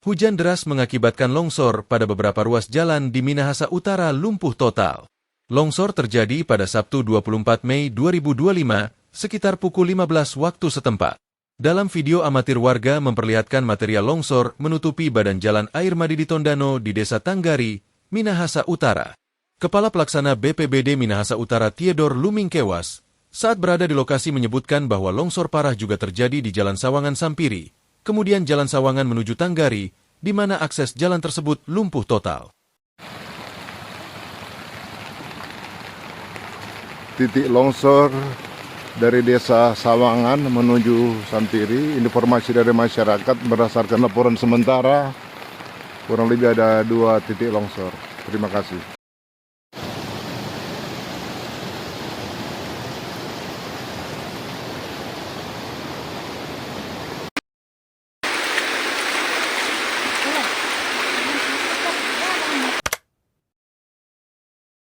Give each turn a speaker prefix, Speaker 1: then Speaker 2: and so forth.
Speaker 1: Hujan deras mengakibatkan longsor pada beberapa ruas jalan di Minahasa Utara lumpuh total. Longsor terjadi pada Sabtu 24 Mei 2025 sekitar pukul 15 waktu setempat. Dalam video amatir warga memperlihatkan material longsor menutupi badan jalan air madi di Tondano di Desa Tanggari, Minahasa Utara. Kepala Pelaksana BPBD Minahasa Utara Theodore Lumingkewas saat berada di lokasi menyebutkan bahwa longsor parah juga terjadi di Jalan Sawangan Sampiri, kemudian Jalan Sawangan menuju Tanggari, di mana akses jalan tersebut lumpuh total.
Speaker 2: Titik longsor dari Desa Sawangan menuju Sampiri, informasi dari masyarakat berdasarkan laporan sementara, kurang lebih ada 2 titik longsor. Terima kasih.